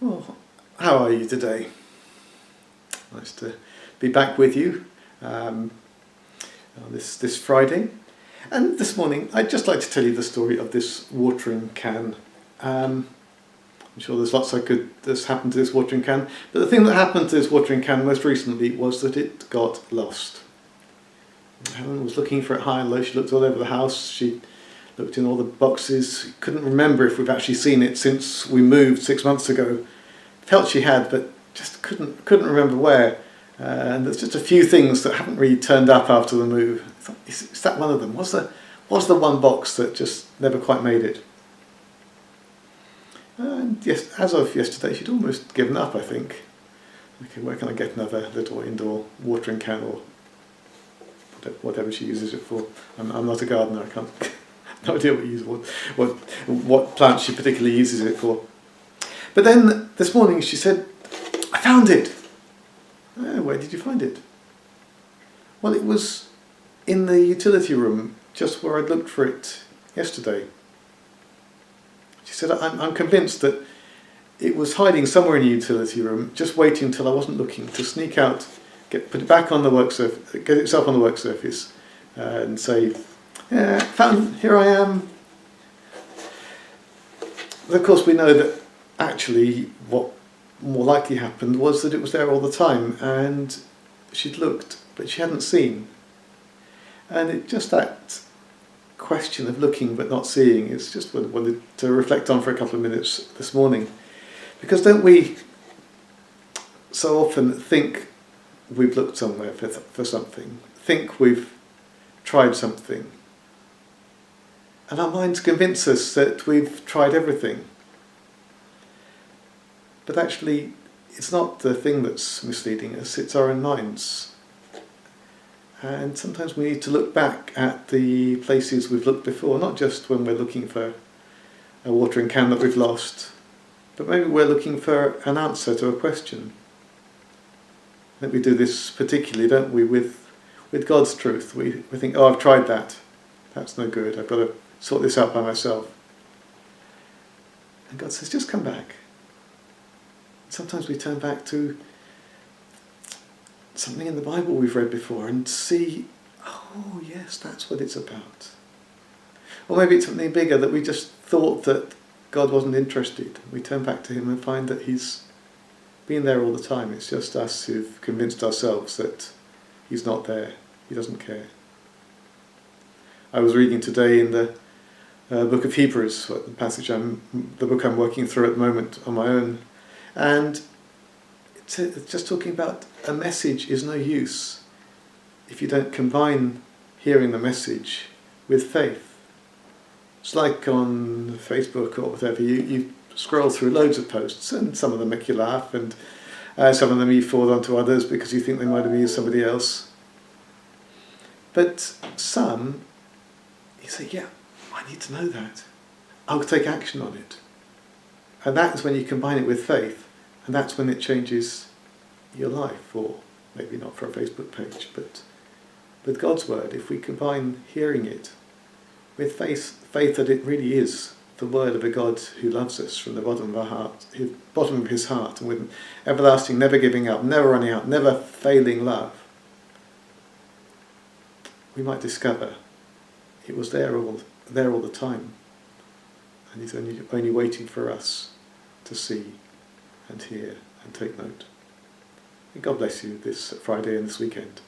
Well, how are you today? Nice to be back with you on this Friday. And this morning, I'd just like to tell you the story of this watering can. I'm sure there's lots that's happened to this watering can, but the thing that happened to this watering can most recently was that it got lost. Helen was looking for it high and low. She looked all over the house. She looked in all the boxes. Couldn't remember if we've actually seen it since we moved 6 months ago. Felt she had, but just couldn't remember where. And there's just a few things that haven't really turned up after the move. I thought, is that one of them? Was the one box that just never quite made it? And yes, as of yesterday, she'd almost given up, I think. Okay, where can I get another little indoor watering can or whatever she uses it for? I'm not a gardener. I can't. No idea what plant she particularly uses it for. But then this morning she said, "I found it." Oh, where did you find it? Well, it was in the utility room, just where I'd looked for it yesterday. She said, I'm convinced that it was hiding somewhere in the utility room, just waiting till I wasn't looking, to sneak out, put it back on the work surface, get itself on the work surface, and say, "Yeah, found, here I am." But of course, we know that actually what more likely happened was that it was there all the time, and she'd looked, but she hadn't seen. And it just that question of looking but not seeing is just what I wanted to reflect on for a couple of minutes this morning. Because don't we so often think we've looked somewhere for something, think we've tried something, and our minds convince us that we've tried everything. But actually, it's not the thing that's misleading us, it's our own minds. And sometimes we need to look back at the places we've looked before, not just when we're looking for a watering can that we've lost, but maybe we're looking for an answer to a question. I think we do this particularly, don't we, with God's truth. We think, "Oh, I've tried that. That's no good. I've got to sort this out by myself." And God says, "Just come back." Sometimes we turn back to something in the Bible we've read before and see, oh yes, that's what it's about. Or maybe it's something bigger that we just thought that God wasn't interested. We turn back to him and find that he's been there all the time. It's just us who've convinced ourselves that he's not there. He doesn't care. I was reading today in the book of Hebrews, the book I'm working through at the moment on my own, and it's just talking about a message is no use if you don't combine hearing the message with faith. It's like on Facebook or whatever, you scroll through loads of posts, and some of them make you laugh, and some of them you forward on to others because you think they might have been somebody else. But some, you say, "Yeah, I need to know that. I'll take action on it." And that's when you combine it with faith, and that's when it changes your life, or maybe not for a Facebook page, but with God's word. If we combine hearing it with faith that it really is the word of a God who loves us from the bottom of our heart, bottom of his heart, and with an everlasting, never giving up, never running out, never failing love, we might discover it was there all the time, and he's only waiting for us to see and hear and take note. And God bless you this Friday and this weekend.